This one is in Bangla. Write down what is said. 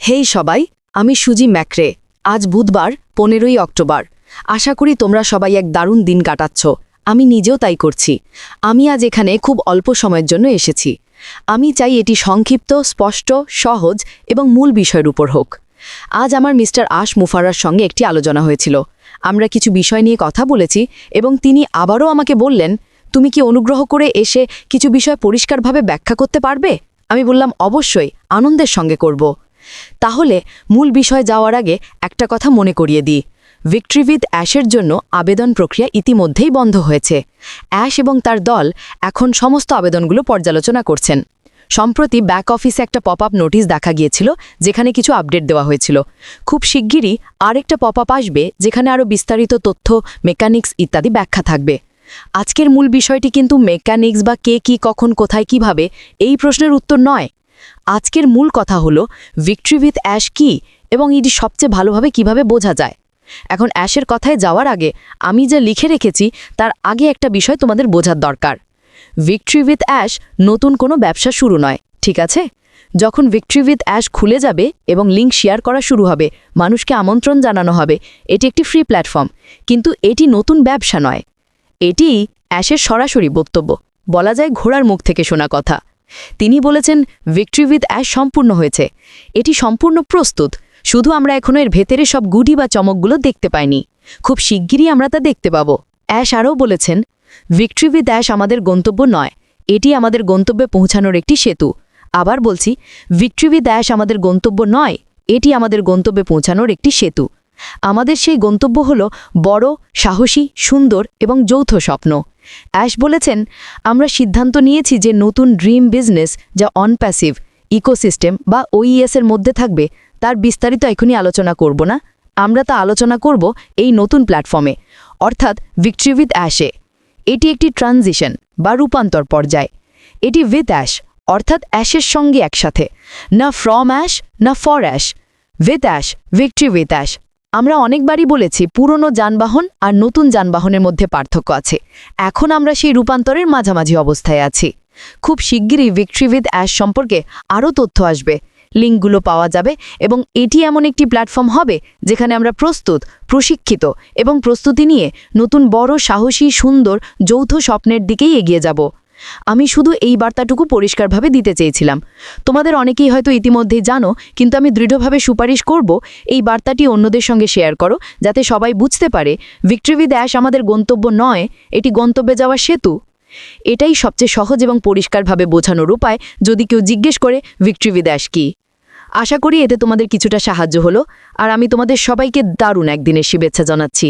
হেই সবাই, আমি সুজি ম্যাক্রে। আজ বুধবার 15ই অক্টোবর। আশা করি তোমরা সবাই এক দারুণ দিন কাটাচ্ছ। আমি নিজেও তাই করছি। আমি আজ এখানে খুব অল্প সময়ের জন্য এসেছি। আমি চাই এটি সংক্ষিপ্ত, স্পষ্ট, সহজ এবং মূল বিষয়ের উপর হোক। আজ আমার মিস্টার আশ মুফাররার সঙ্গে একটি আলোচনা হয়েছিল। আমরা কিছু বিষয় নিয়ে কথা বলেছি এবং তিনি আবারও আমাকে বললেন, তুমি কি অনুগ্রহ করে এসে কিছু বিষয় পরিষ্কারভাবে ব্যাখ্যা করতে পারবে? আমি বললাম, অবশ্যই, আনন্দের সঙ্গে করব। তাহলে মূল বিষয় যাওয়ার আগে একটা কথা মনে করিয়ে দিই। ভিক্টরি উইথ অ্যাশের জন্য আবেদন প্রক্রিয়া ইতিমধ্যেই বন্ধ হয়েছে। অ্যাশ এবং তার দল এখন সমস্ত আবেদনগুলো পর্যালোচনা করছেন। সম্প্রতি ব্যাক অফিসে একটা পপ আপ নোটিশ দেখা গিয়েছিল, যেখানে কিছু আপডেট দেওয়া হয়েছিল। খুব শিগগিরই আরেকটা পপ আপ আসবে, যেখানে আরও বিস্তারিত তথ্য, মেকানিক্স ইত্যাদি ব্যাখ্যা থাকবে। আজকের মূল বিষয়টি কিন্তু মেকানিক্স বা কে কি, কখন, কোথায়, কিভাবে এই প্রশ্নের উত্তর নয়। আজকের মূল কথা হলো ভিক্টরি উইথ অ্যাশ কি এবং এটি সবচেয়ে ভালোভাবে কিভাবে বোঝা যায়। এখন অ্যাশের কথায় যাওয়ার আগে আমি যা লিখে রেখেছি তার আগে একটা বিষয় তোমাদের বোঝার দরকার। ভিক্টরি উইথ অ্যাশ নতুন কোনো ব্যবসা শুরু নয়, ঠিক আছে? যখন ভিক্টরি উইথ অ্যাশ খুলে যাবে এবং লিঙ্ক শেয়ার করা শুরু হবে, মানুষকে আমন্ত্রণ জানানো হবে, এটি একটি ফ্রি প্ল্যাটফর্ম। কিন্তু এটি নতুন ব্যবসা নয়। এটি অ্যাশের সরাসরি বক্তব্য, বলা যায় ঘোড়ার মুখ থেকে শোনা কথা। তিনি বলেছেন ভিক্টরি উইথ অ্যাশ সম্পূর্ণ হয়েছে, এটি সম্পূর্ণ প্রস্তুত। শুধু আমরা এখনও এর ভেতরে সব গুটি বা চমকগুলো দেখতে পাইনি। খুব শিগগিরই আমরা তা দেখতে পাব। অ্যাশ আরও বলেছেন, ভিক্টরি উইথ অ্যাশ আমাদের গন্তব্য নয়, এটি আমাদের গন্তব্যে পৌঁছানোর একটি সেতু। আবার বলছি, ভিক্টরি উইথ অ্যাশ আমাদের গন্তব্য নয়, এটি আমাদের গন্তব্যে পৌঁছানোর একটি সেতু। আমাদের সেই গন্তব্য হল বড়, সাহসী, সুন্দর এবং যৌথ স্বপ্ন। অ্যাশ বলেছেন, আমরা সিদ্ধান্ত নিয়েছি যে নতুন ড্রিম বিজনেস, যা অনপ্যাসিভ ইকোসিস্টেম বা ওইএস এর মধ্যে থাকবে, তার বিস্তারিত এখনই আলোচনা করব না। আমরা তা আলোচনা করব এই নতুন প্ল্যাটফর্মে, অর্থাৎ ভিক্টরি উইথ অ্যাশে। এটি একটি ট্রানজিশন বা রূপান্তর পর্যায়। এটি উইথ অ্যাশ, অর্থাৎ অ্যাশের সঙ্গে একসাথে, না ফ্রম অ্যাশ না for ash. With ash, victory with ash. আমরা অনেকবারই বলেছি পুরনো যানবাহন আর নতুন যানবাহনের মধ্যে পার্থক্য আছে। এখন আমরা সেই রূপান্তরের মাঝামাঝি অবস্থায় আছি। খুব শিগগিরই ভিক্টরি উইথ অ্যাশ সম্পর্কে আরও তথ্য আসবে, লিঙ্কগুলো পাওয়া যাবে এবং এটি এমন একটি প্ল্যাটফর্ম হবে যেখানে আমরা প্রস্তুত, প্রশিক্ষিত এবং প্রস্তুতি নিয়ে নতুন বড়, সাহসী, সুন্দর, যৌথ স্বপ্নের দিকেই এগিয়ে যাব। আমি শুধু এই বার্তাটুকু পরিষ্কারভাবে দিতে চেয়েছিলাম। তোমাদের অনেকেই হয়তো ইতিমধ্যেই জানো, কিন্তু আমি দৃঢ়ভাবে সুপারিশ করব এই বার্তাটি অন্যদের সঙ্গে শেয়ার করো, যাতে সবাই বুঝতে পারে ভিক্টরি উইথ অ্যাশ আমাদের গন্তব্য নয়, এটি গন্তব্যে যাওয়ার সেতু। এটাই সবচেয়ে সহজ এবং পরিষ্কারভাবে বোঝানোর উপায় যদি কেউ জিজ্ঞেস করে ভিক্টরি উইথ অ্যাশ কি। আশা করি এতে তোমাদের কিছুটা সাহায্য হলো, আর আমি তোমাদের সবাইকে দারুণ একদিনের শুভেচ্ছা জানাচ্ছি।